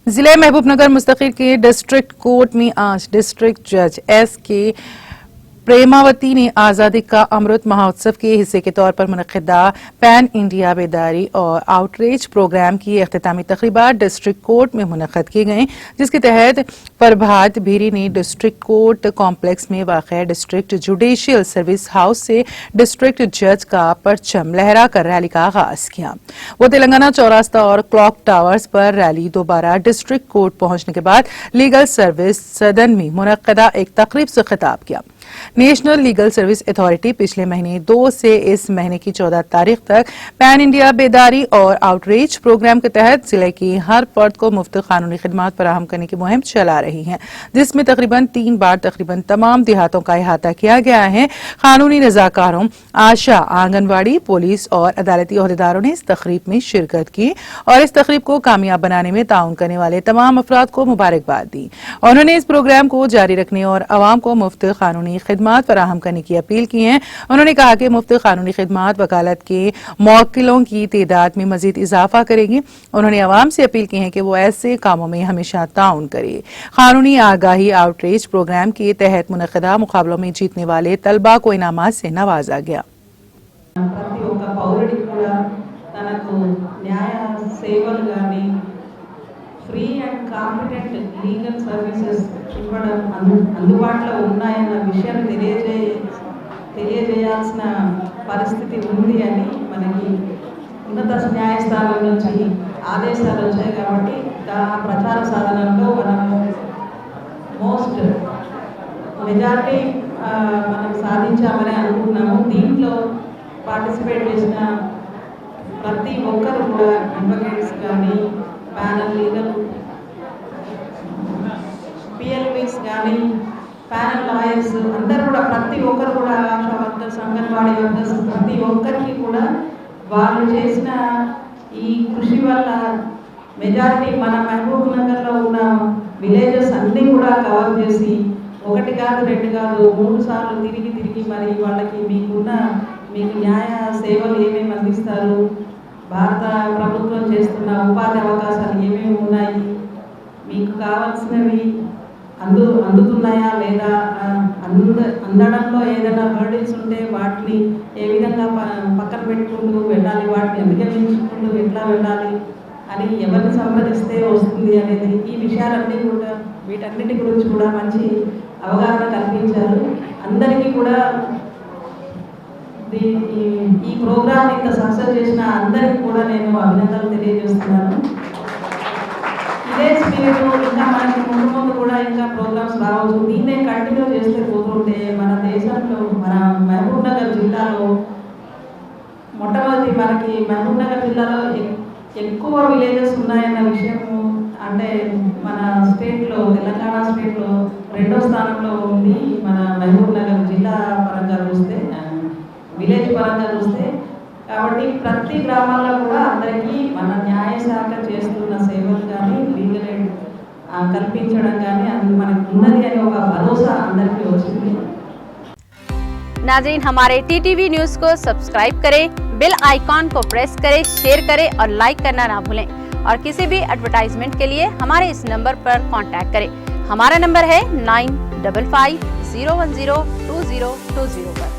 जिले महबूबनगर मुस्तकिल के डिस्ट्रिक्ट कोर्ट में आज डिस्ट्रिक्ट जज एस.के. प्रेमावती ने आजादी का अमृत महोत्सव के हिस्से के तौर पर मुनक्किदा पैन इंडिया बेदारी और आउटरीच प्रोग्राम की इख्तितामी तकरीबात डिस्ट्रिक्ट कोर्ट में मुनक्किद की गई, जिसके तहत प्रभात भेरी ने डिस्ट्रिक्ट कोर्ट कॉम्प्लेक्स में वाक़ डिस्ट्रिक्ट जुडिशियल सर्विस हाउस से डिस्ट्रिक्ट जज का परचम लहरा कर रैली का आगाज किया। वो तेलंगाना चौरास्ता और क्लॉक टावर्स पर रैली दोबारा डिस्ट्रिक्ट कोर्ट पहुंचने के बाद लीगल सर्विस सदन में मुनक्किदा एक तकरीब से खिताब किया। नेशनल लीगल सर्विस अथॉरिटी पिछले महीने 2 से इस महीने की 14 तारीख तक पैन इंडिया बेदारी और आउटरीच प्रोग्राम के तहत जिले की हर फर्द को मुफ्त कानूनी खिदमात फराहम करने की मुहिम चला रही है, जिसमें तकरीबन 3 बार तकरीबन तमाम देहातों का अहाता किया गया है। कानूनी रजाकारों, आशा, आंगनवाड़ी, पुलिस और अदालती अहदेदारों ने इस तकरीब में शिरकत की और इस तकरीब को कामयाब बनाने में ताउन करने वाले तमाम अफराद को मुबारकबाद दी। उन्होंने इस प्रोग्राम को जारी रखने और अवाम को मुफ्त कानूनी खिदमात फराहम करने की अपील की है। उन्होंने कहा कि मुफ्त कानूनी खिदमात वकालत के मौक्किलों की तादाद में मजीद इजाफा करेगी। उन्होंने अवाम से अपील की है कि वो ऐसे कामों में हमेशा ताउन करे। कानूनी आगाही आउटरीच प्रोग्राम के तहत मुनक्किदा मुकाबलों में जीतने वाले तलबा को इनामात से नवाजा गया। Free and competent legal services ఇవ్వడం అందుబాటులో ఉన్నాయన్న విషయాన్ని తెలియజేయాల్సిన పరిస్థితి ఉంది అని మనకి ఉన్నత న్యాయస్థానం నుంచి ఆదేశాలు వచ్చాయి। కాబట్టి ఆ ప్రచార సాధనంలో మనము మోస్ట్ మెజారిటీ మనం సాధించామని అనుకుంటున్నాము। దీంట్లో పార్టిసిపేట్ చేసిన ప్రతి ఒక్కరు కూడా అడ్వకేట్స్ కానీ, ప్యానల్ లీగల్ పిఎల్వీస్ కానీ, ప్యానల్ లాయర్స్ అందరూ కూడా ప్రతి ఒక్కరు కూడా ఆశా వర్కర్స్, అంగన్వాడీ వర్కర్స్ ప్రతి ఒక్కరికి కూడా వాళ్ళు చేసిన ఈ కృషి వల్ల మెజారిటీ మన మహబూబ్ నగర్లో ఉన్న విలేజెస్ అన్నీ కూడా కవర్ చేసి 1 కాదు 2 కాదు 3 సార్లు తిరిగి మరి వాళ్ళకి మీకు న్యాయ సేవలు ఏమేమి అందిస్తారు, భారత ప్రభుత్వం చేస్తున్న ఉపాధి అవకాశాలు ఏమేమి ఉన్నాయి, మీకు కావాల్సినవి అందుతున్నాయా లేదా, అందడంలో ఏదైనా హర్డిల్స్ ఉంటే వాటిని ఏ విధంగా పక్కన పెట్టుకుంటూ వెళ్ళాలి, వాటిని అధిగమించుకుంటూ ఎట్లా వెళ్ళాలి అని ఎవరిని సంప్రదిస్తే వస్తుంది అనేది ఈ విషయాలన్నీ కూడా వీటన్నిటి గురించి కూడా మంచి అవగాహన కల్పించారు। అందరికీ కూడా ఈ ప్రోగ్రామ్ ఇంత సక్సెస్ చేసిన అందరికీ కూడా నేను అభినందనలు తెలియజేస్తున్నాను। ఇదే స్పిరిట్ ఇంకా మనకి ముందు కూడా ఇంకా ప్రోగ్రామ్స్ రావచ్చు। దీన్నే కంటిన్యూ చేస్తే పోతుంటే మన దేశంలో మన మహబూబ్ నగర్ జిల్లాలో మొట్టమొదటి మనకి మహబూబ్ నగర్ జిల్లాలో ఎక్కువ విలేజెస్ ఉన్నాయన్న విషయము అంటే మన స్టేట్లో తెలంగాణ స్టేట్లో 2వ స్థానంలో ఉంది మన మహబూబ్ నగర్ జిల్లా పరంగా చూస్తే, విలేజ్ పరంగా చూస్తే। కాబట్టి ప్రతి గ్రామాల్లో కూడా అందరికీ మన న్యాయ శాఖ చేస్తున్న సేవలు కానీ, లీగల్ ఎయిడ్ కల్పించడం కానీ అది మనకు ఉన్నది అని ఒక భరోసా అందరికీ వచ్చింది। नाज़रीन, हमारे टीटीवी न्यूज़ को सब्सक्राइब करें, बेल आइकॉन को प्रेस करें, शेयर करें और लाइक करना ना भूलें। और किसी भी एडवर्टाइजमेंट के लिए हमारे इस नंबर पर कांटेक्ट करें। हमारा नंबर है 9550102020 पर।